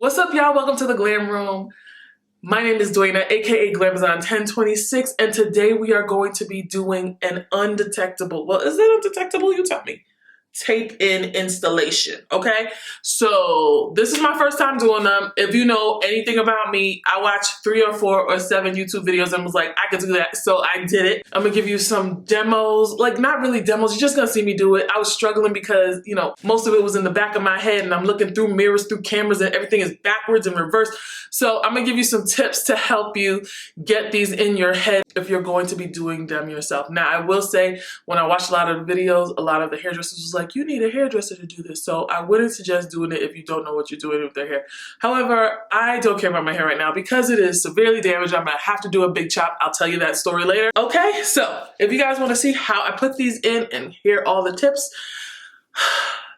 What's up, y'all? Welcome to the Glam Room. My name is Duana, aka Glamazon1026, and today we are going to be doing an undetectable, well, is it undetectable? You tell me. Tape-in installation, okay? So this is my first time doing them. If you know anything about me, I watched 3 or 4 or 7 YouTube videos and was like, I could do that, so I did it. I'm gonna give you some demos, like not really demos, you're just gonna see me do it. I was struggling because, you know, most of it was in the back of my head and I'm looking through mirrors, through cameras, and everything is backwards and reversed. So I'm gonna give you some tips to help you get these in your head if you're going to be doing them yourself. Now, I will say, when I watched a lot of the videos, a lot of the hairdressers was like, you need a hairdresser to do this. So I wouldn't suggest doing it if you don't know what you're doing with their hair. However, I don't care about my hair right now because it is severely damaged. I'm gonna have to do a big chop. I'll tell you that story later. Okay, so if you guys wanna see how I put these in and hear all the tips,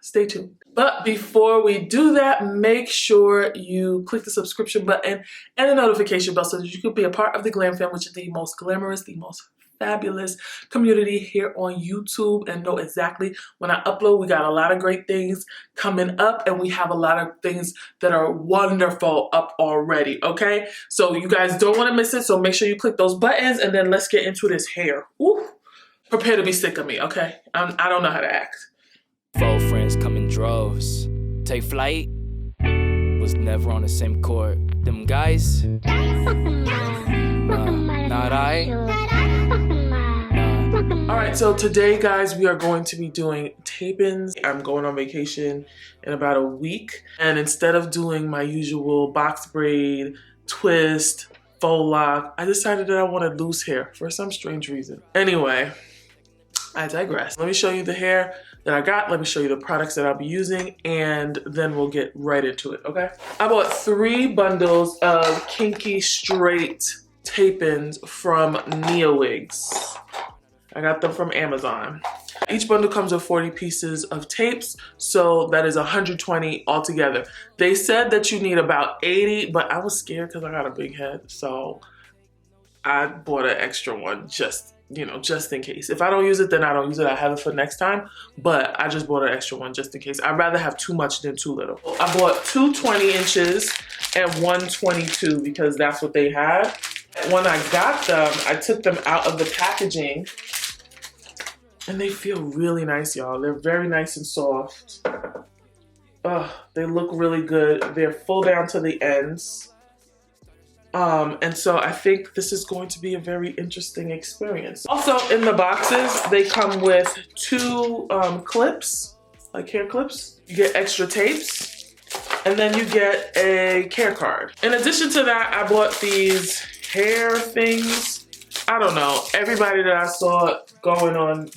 stay tuned. But before we do that, make sure you click the subscription button and the notification bell so that you can be a part of the Glam Fam, which is the most glamorous, the most fabulous community here on YouTube, and know exactly when I upload. We got a lot of great things coming up and we have a lot of things that are wonderful up already, okay? So you guys don't want to miss it, so make sure you click those buttons and then let's get into this hair. Ooh, prepare to be sick of me, okay? I don't know how to act. 4 friends come in droves. Take flight. Was never on the same court. Them guys. Not I. Alright, so today, guys, we are going to be doing tape-ins. I'm going on vacation in about a week. And instead of doing my usual box braid, twist, faux lock, I decided that I wanted loose hair for some strange reason. Anyway, I digress. Let me show you the hair that I got. Let me show you the products that I'll be using, and then we'll get right into it, okay? I bought 3 bundles of kinky straight tape-ins from NiaWigs. I got them from Amazon. Each bundle comes with 40 pieces of tapes, so that is 120 altogether. They said that you need about 80, but I was scared because I got a big head, so I bought an extra one just in case. If I don't use it, then I don't use it. I have it for next time, but I just bought an extra one just in case. I'd rather have too much than too little. I bought 2 20 inches and 1 22 because that's what they had. When I got them, I took them out of the packaging and they feel really nice, y'all. They're very nice and soft. They look really good. They're full down to the ends. And so I think this is going to be a very interesting experience. Also in the boxes, they come with 2 clips, like hair clips. You get extra tapes, and then you get a care card. In addition to that, I bought these hair things. I don't know, everybody that I saw doing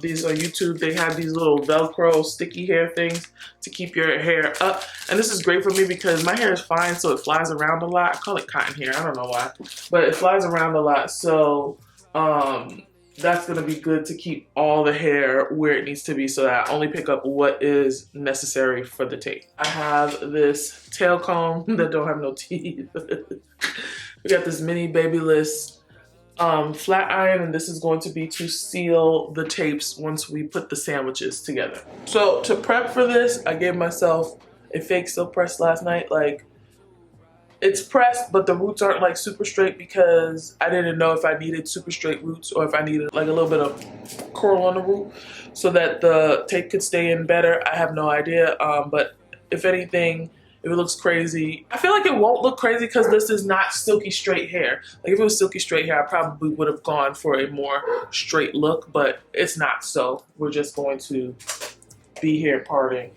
these on YouTube, they had these little Velcro sticky hair things to keep your hair up. And this is great for me because my hair is fine, so it flies around a lot. I call it cotton hair, I don't know why, but it flies around a lot. So that's gonna be good to keep all the hair where it needs to be so that I only pick up what is necessary for the tape. I have this tail comb that don't have no teeth. We got this mini Babyless flat iron, and this is going to be to seal the tapes once we put the sandwiches together. So to prep for this, I gave myself a fake silk press last night. Like, it's pressed, but the roots aren't like super straight because I didn't know if I needed super straight roots or if I needed like a little bit of curl on the root so that the tape could stay in better. I have no idea, but if anything, if it looks crazy, I feel like it won't look crazy because this is not silky straight hair. Like if it was silky straight hair, I probably would have gone for a more straight look, but it's not, so we're just going to be here parting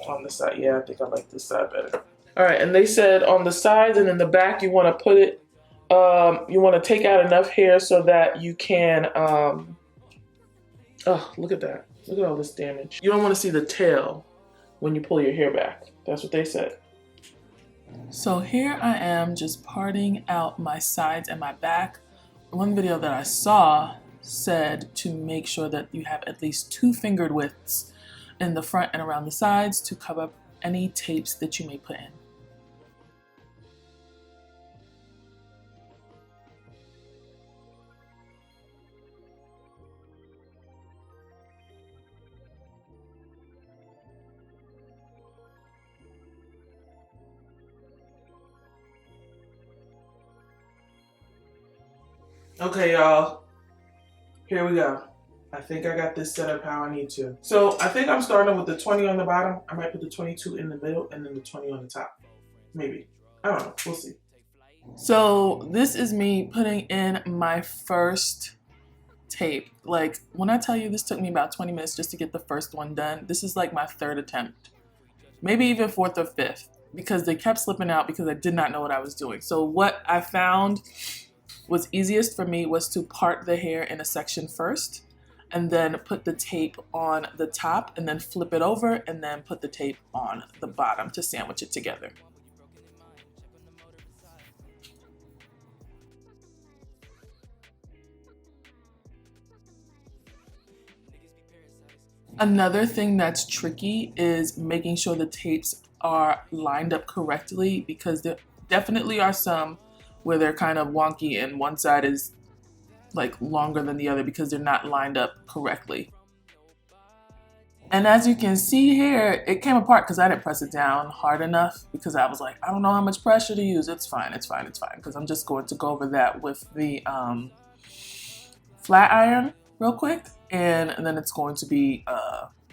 on the side. Yeah, I think I like this side better. All right, and they said on the sides and in the back, you want to put it, you want to take out enough hair so that you can, oh, look at that. Look at all this damage. You don't want to see the tail when you pull your hair back. That's what they said. So here I am just parting out my sides and my back. One video that I saw said to make sure that you have at least 2 fingered widths in the front and around the sides to cover up any tapes that you may put in. Okay, y'all, here we go. I think I got this set up how I need to. So I think I'm starting with the 20 on the bottom. I might put the 22 in the middle and then the 20 on the top. Maybe. I don't know. We'll see. So this is me putting in my first tape. Like, when I tell you this took me about 20 minutes just to get the first one done, this is like my third attempt. Maybe even fourth or fifth, because they kept slipping out because I did not know what I was doing. So what I found was easiest for me was to part the hair in a section first, and then put the tape on the top, and then flip it over, and then put the tape on the bottom to sandwich it together. Another thing that's tricky is making sure the tapes are lined up correctly, because there definitely are some where they're kind of wonky and one side is like longer than the other because they're not lined up correctly. And as you can see here, it came apart because I didn't press it down hard enough, because I was like, I don't know how much pressure to use. It's fine, it's fine, it's fine. Because I'm just going to go over that with the flat iron real quick, and then it's going to be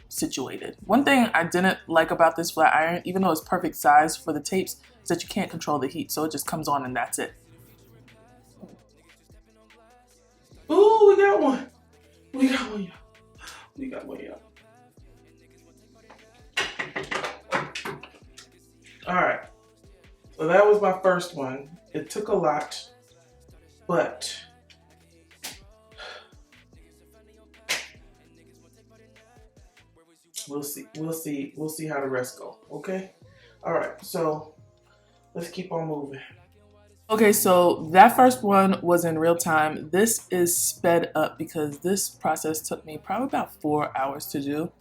situated. One thing I didn't like about this flat iron, even though it's perfect size for the tapes, is that you can't control the heat, so it just comes on and that's it. Ooh, we got one. We got one, y'all. We got one, y'all. All right. So that was my first one. It took a lot, but we'll see. We'll see how the rest go. Okay. All right. So let's keep on moving. Okay, so that first one was in real time. This is sped up because this process took me probably about 4 hours to do.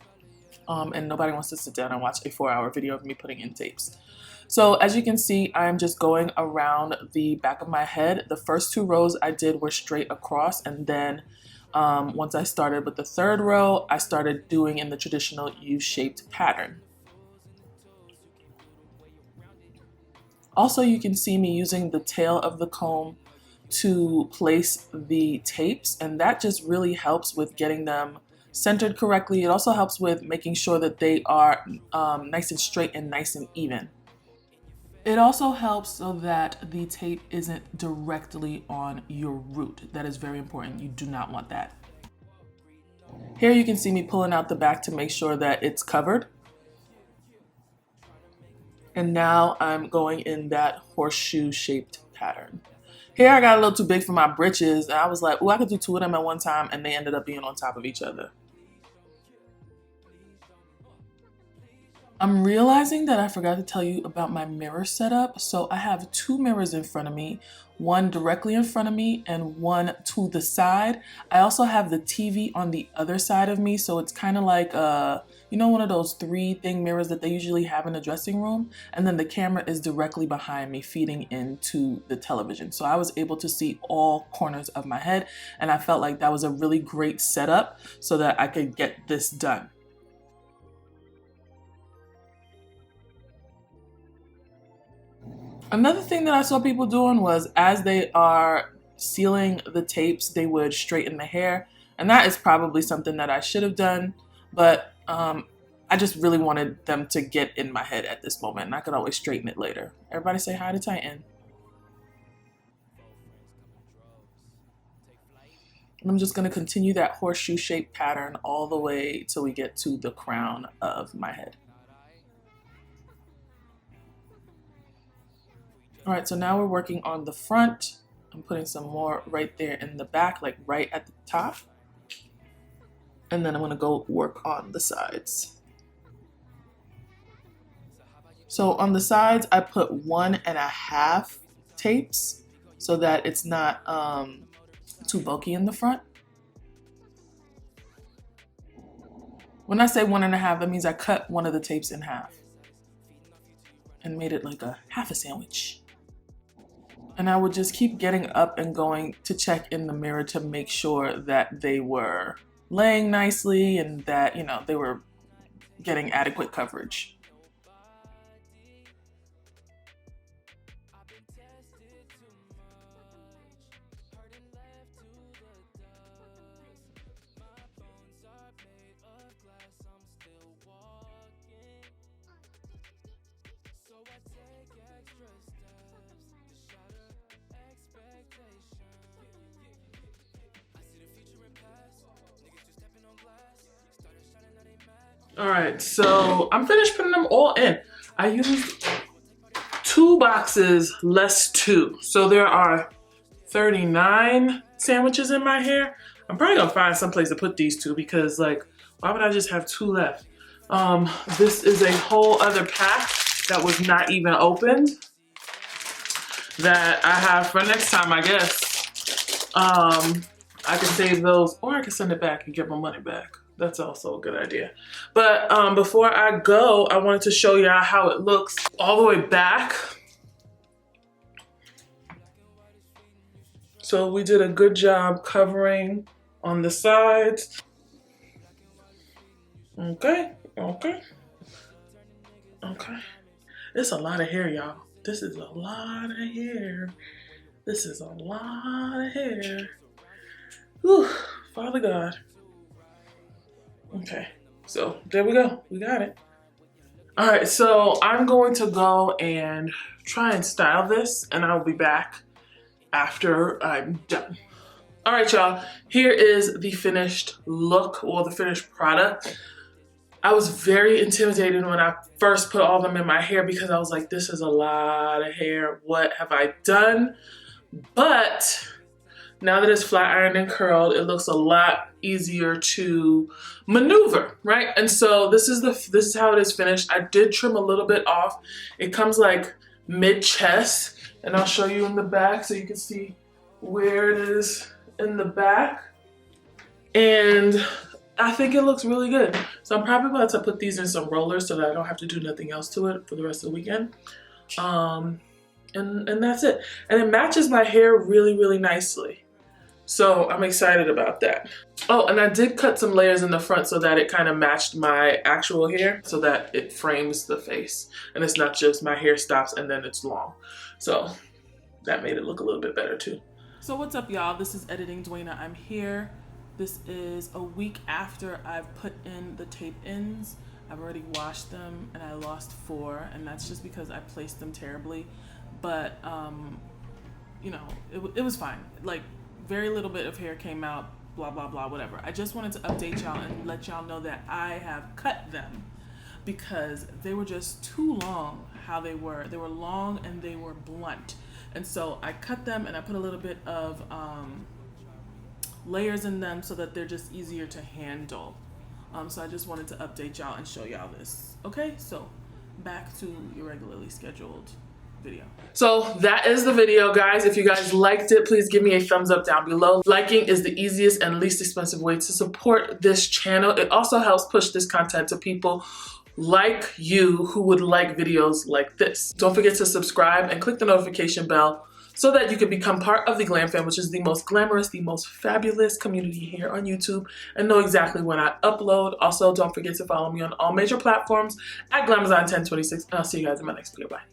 And nobody wants to sit down and watch a 4-hour video of me putting in tapes. So as you can see, I'm just going around the back of my head. The first 2 rows I did were straight across, and then once I started with the 3rd row, I started doing in the traditional U-shaped pattern. Also, you can see me using the tail of the comb to place the tapes, and that just really helps with getting them centered correctly. It also helps with making sure that they are nice and straight and nice and even. It also helps so that the tape isn't directly on your root. That is very important. You do not want that. Here you can see me pulling out the back to make sure that it's covered. And now I'm going in that horseshoe shaped pattern. Here I got a little too big for my britches, and I was like, oh, I could do 2 of them at one time, and they ended up being on top of each other. I'm realizing that I forgot to tell you about my mirror setup. So I have 2 mirrors in front of me, one directly in front of me and one to the side. I also have the TV on the other side of me, so it's kind of like you know, one of those 3-thing mirrors that they usually have in the dressing room, and then the camera is directly behind me feeding into the television. So I was able to see all corners of my head, and I felt like that was a really great setup so that I could get this done. Another thing that I saw people doing was, as they are sealing the tapes, they would straighten the hair. And that is probably something that I should have done, but I just really wanted them to get in my head at this moment, and I could always straighten it later. Everybody say hi to Titan. And I'm just going to continue that horseshoe shaped pattern all the way till we get to the crown of my head. All right, so now we're working on the front. I'm putting some more right there in the back, like right at the top. And then I'm gonna go work on the sides. So on the sides, I put 1.5 tapes so that it's not too bulky in the front. When I say 1.5, that means I cut one of the tapes in half and made it like a half a sandwich. And I would just keep getting up and going to check in the mirror to make sure that they were laying nicely and that, you know, they were getting adequate coverage. All right, so I'm finished putting them all in. I used 2 boxes less 2. So there are 39 sandwiches in my hair. I'm probably gonna find some place to put these 2 because like, why would I just have 2 left? This is a whole other pack that was not even opened that I have for next time, I guess. I can save those or I can send it back and get my money back. That's also a good idea. But before I go, I wanted to show y'all how it looks all the way back. So we did a good job covering on the sides. Okay. It's a lot of hair, y'all. This is a lot of hair. This is a lot of hair. Whew, Father God. Okay, so there we go. We got it. All right, so I'm going to go and try and style this, and I'll be back after I'm done. All right, y'all, here is the finished look or the finished product. I was very intimidated when I first put all of them in my hair because I was like, this is a lot of hair. What have I done? But now that it's flat ironed and curled, it looks a lot easier to maneuver, right? And so this is how it is finished. I did trim a little bit off. It comes like mid-chest, and I'll show you in the back so you can see where it is in the back. And I think it looks really good. So I'm probably about to put these in some rollers so that I don't have to do nothing else to it for the rest of the weekend. And that's it. And it matches my hair really, really nicely. So I'm excited about that. Oh, and I did cut some layers in the front so that it kind of matched my actual hair so that it frames the face. And it's not just my hair stops and then it's long. So that made it look a little bit better too. So what's up, y'all? This is Editing Duana. I'm here. This is a week after I've put in the tape ins. I've already washed them and I lost 4, and that's just because I placed them terribly. But, you know, it was fine. Like, very little bit of hair came out, blah, blah, blah, whatever. I just wanted to update y'all and let y'all know that I have cut them because they were just too long how they were. They were long and they were blunt. And so I cut them and I put a little bit of layers in them so that they're just easier to handle. So I just wanted to update y'all and show y'all this. Okay, so back to your regularly scheduled video. So that is the video, guys. If you guys liked it, please give me a thumbs up down below. Liking is the easiest and least expensive way to support this channel. It also helps push this content to people like you who would like videos like this. Don't forget to subscribe and click the notification bell so that you can become part of the Glam Fam, which is the most glamorous, the most fabulous community here on YouTube, and know exactly when I upload. Also, don't forget to follow me on all major platforms at Glamazon1026, and I'll see you guys in my next video. Bye.